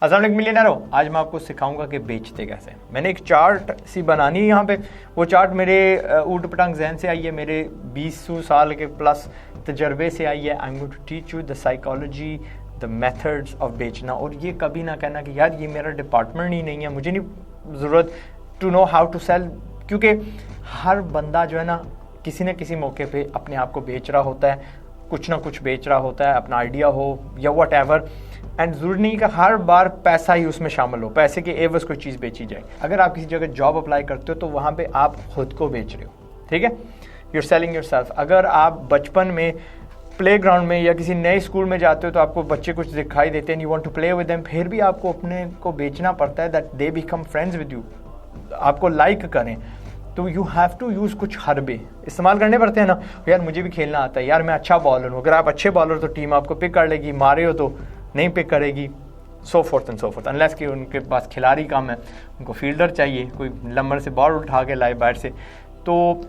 अस्सलाम वालेकुम मिलियनेरो, आज मैं आपको सिखाऊंगा कि बेचते कैसे। मैंने एक चार्ट सी बनानी है यहाँ पे। वो चार्ट मेरे ऊट पटांग जहन से आई है, मेरे 20 साल के प्लस तजर्बे से आई है। I am going to teach you the psychology, the methods of बेचना। और ये कभी ना कहना कि यार ये मेरा डिपार्टमेंट ही नहीं है, मुझे नहीं ज़रूरत to know how to sell, क्योंकि हर बंदा जो है ना किसी न किसी मौके पे अपने आप को बेच रहा होता है, कुछ ना कुछ बेच रहा होता है, अपना आइडिया हो या वट एवर। एंड ज़रूरी नहीं कि हर बार पैसा ही उसमें शामिल हो, पैसे के एवज कोई चीज़ बेची जाए। अगर आप किसी जगह जॉब अप्लाई करते हो तो वहाँ पे आप खुद को बेच रहे हो, ठीक है, यूर सेलिंग योर सेल्फ। अगर आप बचपन में प्लेग्राउंड में या किसी नए स्कूल में जाते हो तो आपको बच्चे कुछ दिखाई देते हैं, you want to play with them, फिर भी आपको अपने को बेचना पड़ता है that they become friends with you, आपको लाइक करें। तो यू हैव टू यूज़ कुछ हरबे इस्तेमाल करने पड़ते हैं ना। यार मुझे भी खेलना आता है, यार मैं अच्छा बॉलर हूँ। अगर आप अच्छे बॉलर तो टीम आपको पिक कर लेगी, मारे हो तो नहीं पिक करेगी, so forth and so forth. Unless कि उनके पास खिलाड़ी कम है, उनको फील्डर चाहिए, कोई लंबर से बॉल उठा के लाए बाहर से। तो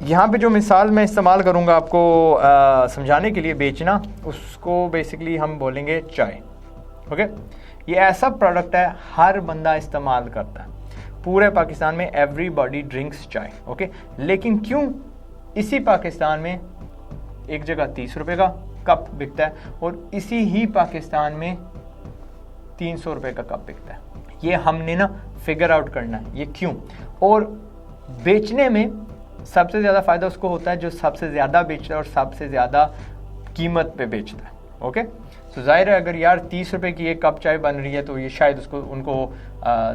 यहाँ पे जो मिसाल मैं इस्तेमाल करूँगा आपको समझाने के लिए बेचना, उसको बेसिकली हम बोलेंगे चाय। ओके, ये ऐसा प्रोडक्ट है हर बंदा इस्तेमाल करता है, पूरे पाकिस्तान में एवरीबॉडी ड्रिंक्स चाय। ओके, लेकिन क्यों इसी पाकिस्तान में एक जगह 30 रुपये का कप बिकता है और इसी ही पाकिस्तान में 300 रुपये का कप बिकता है? ये हमने ना फिगर आउट करना है ये क्यों। और बेचने में सबसे ज़्यादा फ़ायदा उसको होता है जो सबसे ज़्यादा बेचता है और सबसे ज़्यादा कीमत पे बेचता है। ओके, तो जाहिर है अगर यार 30 रुपये की एक कप चाय बन रही है तो ये शायद उनको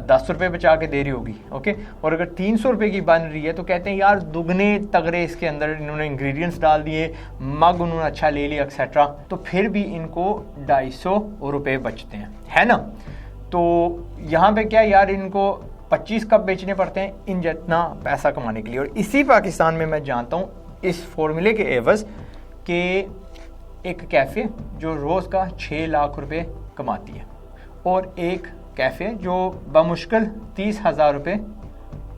10 रुपये बचा के दे रही होगी। ओके, और अगर 300 रुपये की बन रही है तो कहते हैं यार दुगने तगड़े इसके अंदर इन्होंने इंग्रेडिएंट्स डाल दिए, मग उन्होंने अच्छा ले लिया एक्सेट्रा, तो फिर भी इनको 250 रुपये बचते हैं, है ना। तो यहाँ पे क्या यार इनको 25 कप बेचने पड़ते हैं इन जितना पैसा कमाने के लिए। और इसी पाकिस्तान में मैं जानता हूँ इस फॉर्मूले के एवज के एक कैफ़े जो रोज़ का 6 लाख रुपए कमाती है और एक कैफ़े जो बमुश्किल 30,000 रुपये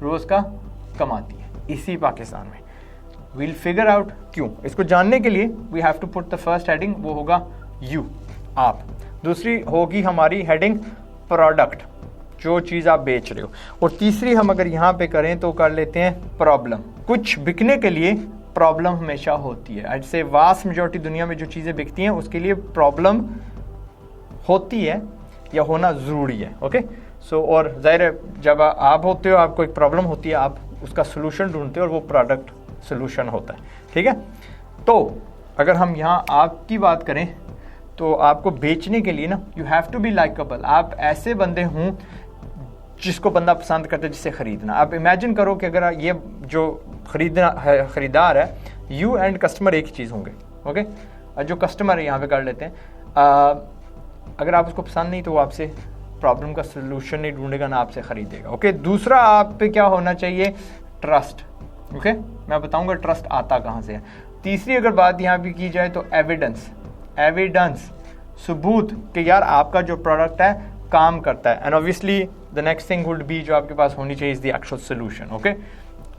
रोज़ का कमाती है इसी पाकिस्तान में। वील फिगर आउट क्यों। इसको जानने के लिए we have to put the first heading, वो होगा यू, आप। दूसरी होगी हमारी हेडिंग प्रोडक्ट, जो चीज़ आप बेच रहे हो। और तीसरी हम अगर यहाँ पे करें तो कर लेते हैं प्रॉब्लम। कुछ बिकने के लिए प्रॉब्लम हमेशा होती है। ऐसे वास्ट मेजॉरिटी दुनिया में जो चीज़ें बिकती हैं उसके लिए प्रॉब्लम होती है या होना ज़रूरी है। ओके, सो और ज़ाहिर है जब आप होते हो, आपको एक प्रॉब्लम होती है, आप उसका सोल्यूशन ढूंढते हो और वो प्रोडक्ट सोल्यूशन होता है, ठीक है। तो अगर हम यहाँ आपकी बात करें तो आपको बेचने के लिए ना you have to be likeable. आप ऐसे बंदे हों जिसको बंदा पसंद करता है, जिससे ख़रीदना। आप इमेजिन करो कि अगर ये जो ख़रीदार है, यू एंड कस्टमर एक ही चीज़ होंगे। ओके, जो कस्टमर है यहाँ पे कर लेते हैं, अगर आप उसको पसंद नहीं तो वो आपसे प्रॉब्लम का सलूशन नहीं ढूंढेगा, ना आपसे ख़रीदेगा। ओके, दूसरा आप पे क्या होना चाहिए, ट्रस्ट। ओके, मैं बताऊँगा ट्रस्ट आता कहाँ से है। तीसरी अगर बात यहाँ पे की जाए तो एविडेंस, सबूत कि यार आपका जो प्रोडक्ट है काम करता है। And obviously the next thing would be जो आपके पास होनी चाहिए is the actual solution. Okay,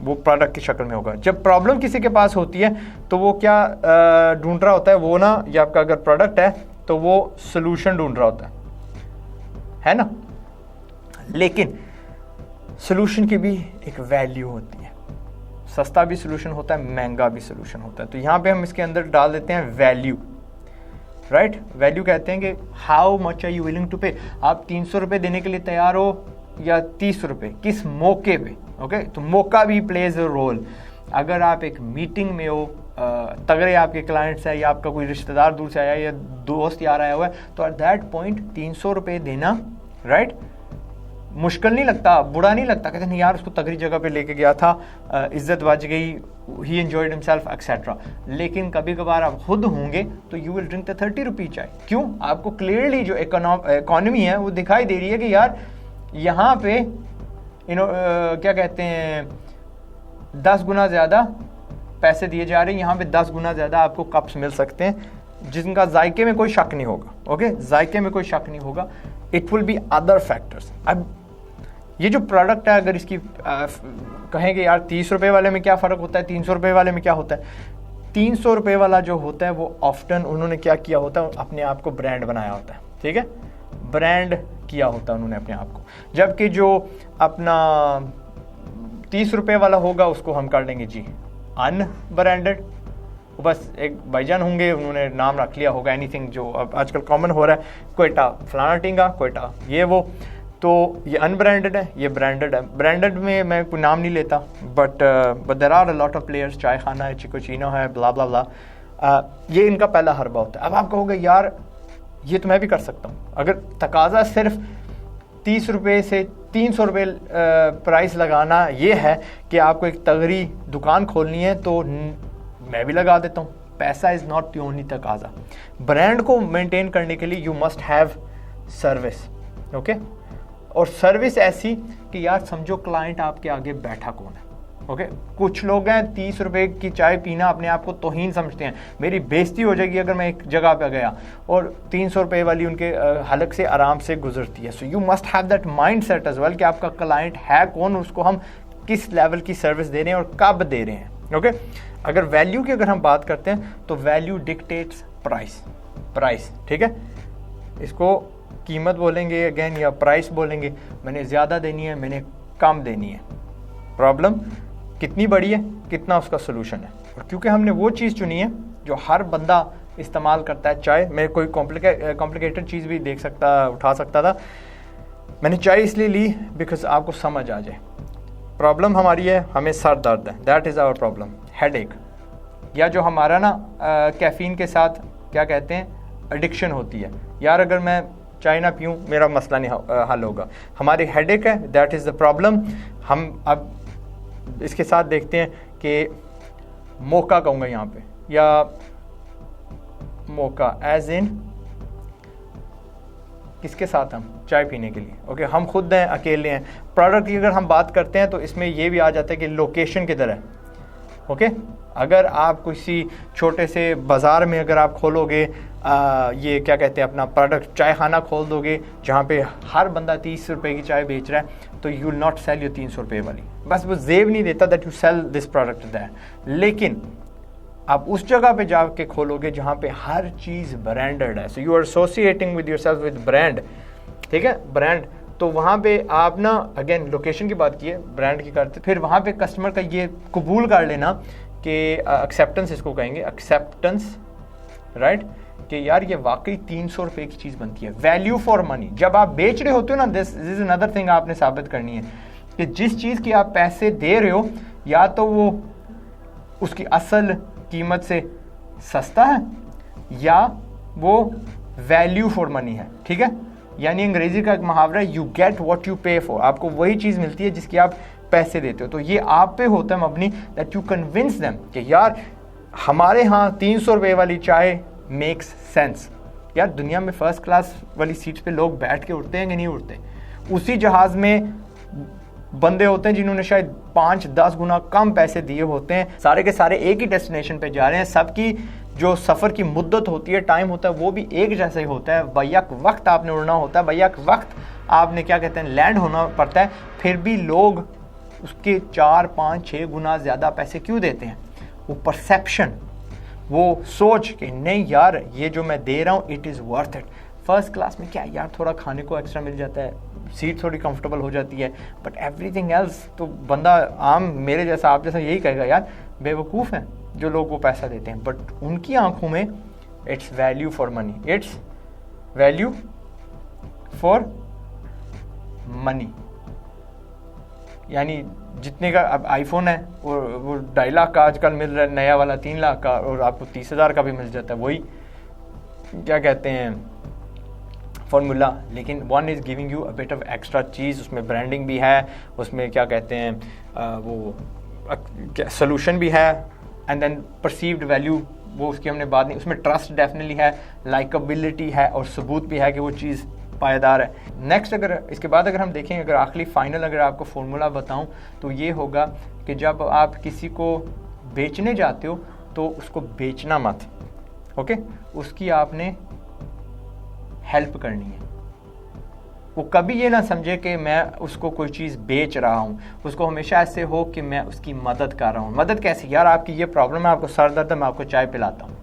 वो प्रोडक्ट की शक्ल में होगा। जब प्रॉब्लम किसी के पास होती है तो वो क्या ढूंढ रहा होता है, वो ना, या आपका अगर प्रोडक्ट है तो वो सोल्यूशन ढूंढ रहा होता है ना। लेकिन सोल्यूशन की भी एक वैल्यू होती है, सस्ता भी सोल्यूशन होता है, महंगा भी सोल्यूशन होता है। तो यहाँ पे हम इसके अंदर डाल देते हैं वैल्यू, राइट। वैल्यू कहते हैं कि how much are you willing to pay. आप 300 रुपये देने के लिए तैयार हो या 30 रुपये, किस मौके पे। ओके, तो मौका भी प्लेज अ रोल। अगर आप एक मीटिंग में हो, तगड़े आपके क्लाइंट्स है या आपका कोई रिश्तेदार दूर से आया या दोस्त यार आया हुआ है, तो एट दैट पॉइंट 300 रुपये देना, राइट, मुश्किल नहीं लगता, बुरा नहीं लगता। कहते नहीं यार उसको तगड़ी जगह पे लेके गया था, इज्जत बच गई, ही एंजॉयड हिमसेल्फ एक्सेट्रा। लेकिन कभी कभार आप खुद होंगे तो यू विल ड्रिंक द 30 रुपी चाय। क्यों? आपको क्लियरली जो इकोनॉमी है वो दिखाई दे रही है कि यार यहाँ पे क्या कहते हैं 10 गुना ज़्यादा पैसे दिए जा रहे हैं, यहाँ पे 10 गुना ज़्यादा आपको कप्स मिल सकते हैं जिनका जायके में कोई शक नहीं होगा। ओके, जायके में कोई शक नहीं होगा, it will be other factors. अब ये जो प्रोडक्ट है, अगर इसकी कहेंगे यार 30 रुपये वाले में क्या फ़र्क होता है, 300 रुपये वाले में क्या होता है। 300 रुपये वाला जो होता है वो ऑफ्टन उन्होंने क्या किया होता है, अपने आप को ब्रांड बनाया होता है, ठीक है। ब्रांड किया होता है उन्होंने अपने आप को, जबकि जो अपना 30 रुपये वाला होगा उसको हम कर लेंगे जी अनब्रांडेड। बस एक भाईजान होंगे, उन्होंने नाम रख लिया होगा एनीथिंग जो अब आजकल कॉमन हो रहा है, कोयटा फलाना टिंगा, कोयटा ये वो, तो ये अनब्रांडेड है, ये ब्रांडेड है। ब्रांडेड में मैं कोई नाम नहीं लेता, but there are a lot of players, चाय खाना है, चिकोचिनो है, ब्ला ब्ला ब्ला, ये इनका पहला हरबा होता है। अब आप कहोगे यार ये तो मैं भी कर सकता हूँ, अगर तकाजा सिर्फ 30 रुपये से 300 रुपये प्राइस लगाना ये है कि आपको एक तगड़ी दुकान खोलनी है, तो मैं भी लगा देता हूँ। पैसा इज़ नॉट द ओनली तकाजा। ब्रांड को मेंटेन करने के लिए you must have service, okay, और सर्विस ऐसी कि यार समझो क्लाइंट आपके आगे बैठा कौन है, ओके। कुछ लोग हैं 30 रुपये की चाय पीना अपने आप को तौहीन समझते हैं, मेरी बेइज्जती हो जाएगी अगर मैं एक जगह पे गया और 300 रुपये वाली उनके हलक से आराम से गुजरती है। So you must have that mindset as well कि आपका क्लाइंट है कौन, उसको हम किस लेवल की सर्विस दे रहे हैं और कब दे रहे हैं, ओके। अगर वैल्यू की अगर हम बात करते हैं तो वैल्यू डिक्टेट्स प्राइस, ठीक है। इसको कीमत बोलेंगे अगेन या प्राइस बोलेंगे, मैंने ज़्यादा देनी है, मैंने कम देनी है, प्रॉब्लम कितनी बड़ी है, कितना उसका सोल्यूशन है। और क्योंकि हमने वो चीज़ चुनी है जो हर बंदा इस्तेमाल करता है, चाय मैं कोई कॉम्प्लिकेटेड चीज़ भी उठा सकता था, मैंने चाय इसलिए ली बिकॉज आपको समझ आ जाए। प्रॉब्लम हमारी है, हमें सर दर्द है, that is our problem, headache, या जो हमारा ना कैफ़ीन के साथ क्या कहते हैं एडिक्शन होती है, यार अगर मैं चाय ना पीऊँ मेरा मसला नहीं हल होगा, हमारी हेडेक है, दैट इज़ द प्रॉब्लम। हम अब इसके साथ देखते हैं कि मौका कहूँगा यहाँ पे, या मौका एज इन किसके साथ हम चाय पीने के लिए, ओके, हम खुद हैं, अकेले हैं। प्रोडक्ट की अगर हम बात करते हैं तो इसमें ये भी आ जाता है कि लोकेशन किधर है, ओके। अगर आप किसी छोटे से बाज़ार में अगर आप खोलोगे ये क्या कहते हैं अपना प्रोडक्ट चाय खाना खोल दोगे जहाँ पे हर बंदा 30 रुपये की चाय बेच रहा है, तो you will not sell your 300 रुपये वाली, बस वो जेब नहीं देता that you sell this product that. लेकिन आप उस जगह पे जाके खोलोगे जहाँ पे हर चीज़ ब्रांडेड है, so you are associating with yourself with brand, ठीक है, ब्रांड। तो वहाँ पे आप ना अगेन लोकेशन की बात की है, ब्रांड की करते, फिर वहाँ पे कस्टमर का ये कबूल कर लेना कि एक्सेप्टेंस इसको कहेंगे, एक्सेप्टेंस, राइट, कि यार ये वाकई 300 रुपये की चीज़ बनती है। वैल्यू फॉर मनी, जब आप बेच रहे होते हो ना, दिस इज अनदर थिंग आपने साबित करनी है कि जिस चीज़ की आप पैसे दे रहे हो या तो वो उसकी असल कीमत से सस्ता है या वो वैल्यू फॉर मनी है, ठीक है। यानी अंग्रेजी का एक मुहावरा है, यू गेट व्हाट यू पे फॉर, आपको वही चीज़ मिलती है जिसकी आप पैसे देते हो। तो ये आप पे होता है मबनी दैट यू कन्विंस देम कि यार हमारे यहाँ 300 रुपये वाली चाय मेक्स सेंस। यार दुनिया में फर्स्ट क्लास वाली सीट पे लोग बैठ के उठते हैं कि नहीं उठते? उसी जहाज़ में बंदे होते हैं जिन्होंने शायद 5-10 गुना कम पैसे दिए होते हैं, सारे के सारे एक ही डेस्टिनेशन पे जा रहे हैं, सबकी जो सफ़र की मुद्दत होती है, टाइम होता है, वो भी एक जैसा ही होता है, बैक वक्त आपने उड़ना होता है, बैक वक्त आपने क्या कहते हैं लैंड होना पड़ता है, फिर भी लोग उसके 4-5-6 गुना ज़्यादा पैसे क्यों देते हैं? वो परसेप्शन, वो सोच कि नहीं यार ये जो मैं दे रहा हूँ it is worth it. First class में क्या यार थोड़ा खाने को एक्स्ट्रा मिल जाता है, सीट थोड़ी कंफर्टेबल हो जाती है, बट एवरीथिंग एल्स तो बंदा आम मेरे जैसा आप जैसा यही कहेगा यार बेवकूफ़ हैं जो लोग वो पैसा देते हैं। बट उनकी आंखों में it's value for money, it's value for money. यानी जितने का अब आईफोन है वो 2.5 लाख का आजकल मिल रहा है, नया वाला 3 लाख का, और आपको 30,000 का भी मिल जाता है, वही क्या कहते हैं फॉर्मूला। लेकिन one is giving you a bit of extra चीज़, उसमें ब्रांडिंग भी है, उसमें क्या कहते हैं वो सोल्यूशन भी है, एंड देन परसीव्ड वैल्यू वो उसकी हमने बात नहीं, उसमें ट्रस्ट डेफिनेटली है, लाइकेबिलिटी है और सबूत भी है कि वो चीज़ पायदार है। नेक्स्ट अगर इसके बाद अगर हम देखें, अगर आखिरी फाइनल अगर आपको फॉर्मूला बताऊं तो ये होगा कि जब आप किसी को बेचने जाते हो तो उसको बेचना मत, ओके, उसकी आपने हेल्प करनी है। वो कभी ये ना समझे कि मैं उसको कोई चीज़ बेच रहा हूँ, उसको हमेशा ऐसे हो कि मैं उसकी मदद कर रहा हूँ। मदद कैसे? यार आपकी ये प्रॉब्लम है, आपको सर दर्द है, मैं आपको चाय पिलाता हूँ,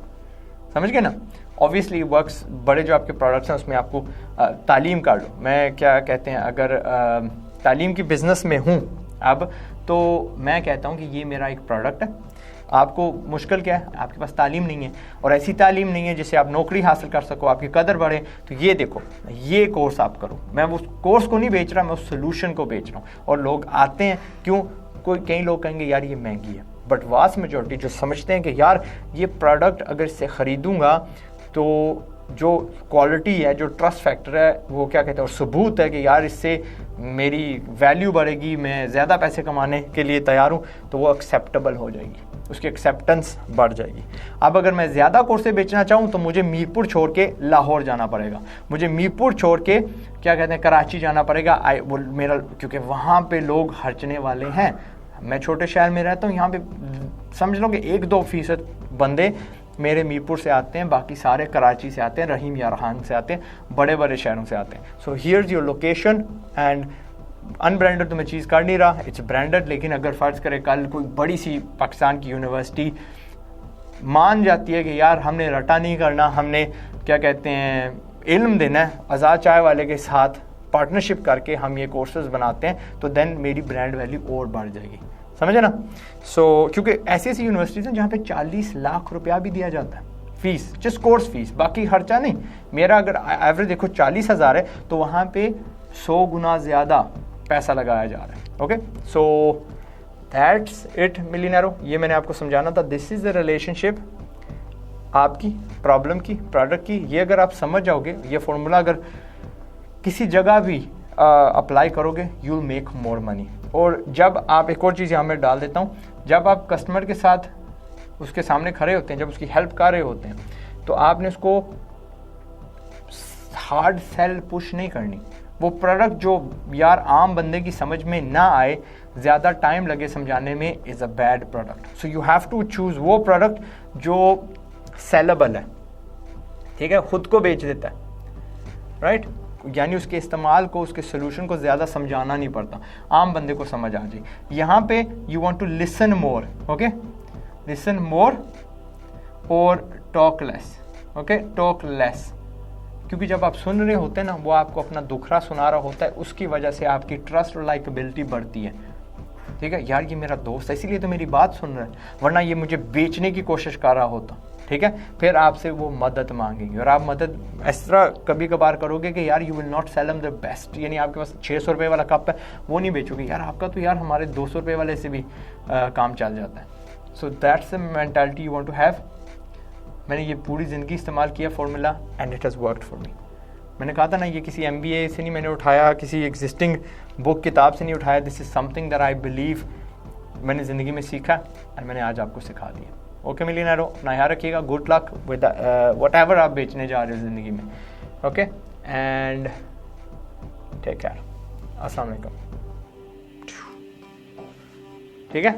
समझ गए ना। ऑब्वियसली वर्क्स, बड़े जो आपके प्रोडक्ट्स हैं उसमें आपको तालीम कर लो। मैं क्या कहते हैं, अगर तालीम की बिज़नेस में हूँ अब, तो मैं कहता हूँ कि ये मेरा एक प्रोडक्ट है। आपको मुश्किल क्या है, आपके पास तालीम नहीं है, और ऐसी तालीम नहीं है जिससे आप नौकरी हासिल कर सको, आपकी कदर बढ़े, तो ये देखो, ये कोर्स आप करो। मैं उस कोर्स को नहीं बेच रहा, मैं उस सोल्यूशन को बेच रहा हूँ। और लोग आते हैं क्यों, कई लोग कहेंगे यार ये महंगी है, बट वास्ट मेजॉरिटी जो समझते हैं कि यार ये प्रोडक्ट अगर इससे ख़रीदूँगा तो जो क्वालिटी है, जो ट्रस्ट फैक्टर है, वो क्या कहते हैं, और सबूत है कि यार इससे मेरी वैल्यू बढ़ेगी, मैं ज़्यादा पैसे कमाने के लिए तैयार हूँ, तो वो एक्सेप्टेबल हो जाएगी, उसकी एक्सेप्टेंस बढ़ जाएगी। अब अगर मैं ज़्यादा कोर्सें बेचना चाहूँ तो मुझे मीरपुर छोड़ के लाहौर जाना पड़ेगा, मुझे मीरपुर छोड़ के क्या कहते हैं कराची जाना पड़ेगा। वो मेरा, क्योंकि वहाँ पे लोग खर्चने वाले हैं। मैं छोटे शहर में रहता हूँ, यहाँ पे समझ लो कि 1-2% बंदे मेरे मीरपुर से आते हैं, बाकी सारे कराची से आते हैं, रहीम या रहान से आते हैं, बड़े बड़े शहरों से आते हैं। So here's your location. And unbranded तो मैं चीज़ कर नहीं रहा, इट्स ब्रांडेड। लेकिन अगर फ़र्ज़ करें कल कोई बड़ी सी पाकिस्तान की यूनिवर्सिटी मान जाती है कि यार हमने रटा नहीं करना, हमने क्या कहते हैं इल्म देना है, आज़ाद चाय वाले के साथ पार्टनरशिप करके हम ये कोर्सेज बनाते हैं, तो देन मेरी ब्रांड वैल्यू और बढ़ जाएगी, समझे ना। क्योंकि ऐसी ऐसी यूनिवर्सिटीज़ हैं जहाँ पे 40 लाख रुपया भी दिया जाता है फीस, जस्ट कोर्स फीस, बाकी खर्चा नहीं। मेरा अगर एवरेज देखो 40,000 है, तो वहाँ पे 100 गुना ज़्यादा पैसा लगाया जा रहा है। ओके, सो दैट्स इट मिलियनेरो, ये मैंने आपको समझाना था। दिस इज़ द रिलेशनशिप आपकी प्रॉब्लम की, प्रोडक्ट की। ये अगर आप समझ जाओगे, ये फॉर्मूला अगर किसी जगह भी अप्लाई करोगे, you will make more money. और जब आप, एक और चीज़ यहाँ मैं डाल देता हूँ, जब आप कस्टमर के साथ उसके सामने खड़े होते हैं, जब उसकी हेल्प कर रहे होते हैं, तो आपने उसको हार्ड सेल पुश नहीं करनी। वो प्रोडक्ट जो यार आम बंदे की समझ में ना आए, ज़्यादा टाइम लगे समझाने में, is a bad product. So you have to choose वो प्रोडक्ट जो सेलेबल है, ठीक है, खुद को बेच देता है, राइट। यानी उसके इस्तेमाल को, उसके सोल्यूशन को ज़्यादा समझाना नहीं पड़ता, आम बंदे को समझ आ जाए। यहाँ पे you want to listen more, okay, listen more और talk less, okay, talk less. क्योंकि जब आप सुन रहे होते हैं ना, वो आपको अपना दुखड़ा सुना रहा होता है, उसकी वजह से आपकी ट्रस्ट और लाइकेबिलिटी बढ़ती है, ठीक है। यार ये मेरा दोस्त है, इसीलिए तो मेरी बात सुन रहा है, वरना ये मुझे बेचने की कोशिश कर रहा होता, ठीक है। फिर आपसे वो मदद मांगेंगे, और आप मदद इस तरह कभी कभार करोगे कि यार you will not sell them the best, यानी आपके पास 600 रुपये वाला कप है, वो नहीं बेचोगे, यार आपका तो यार हमारे 200 रुपये वाले से भी काम चल जाता है। So that's the mentality you want to have. मैंने ये पूरी ज़िंदगी इस्तेमाल किया formula, and it has worked for me. मैंने कहा था ना, ये किसी MBA से नहीं मैंने उठाया, किसी एग्जिस्टिंग बुक किताब से नहीं उठाया। This is something that I believe मैंने ज़िंदगी में सीखा, और मैंने आज आपको सिखा दिया। ओके मिलियनेरो, अपना ख्याल रखिएगा, गुड लक विद व्हाटएवर आप बेचने जा रहे हो ज़िंदगी में। ओके, एंड टेक केयर, अस्सलाम वालेकुम, ठीक है।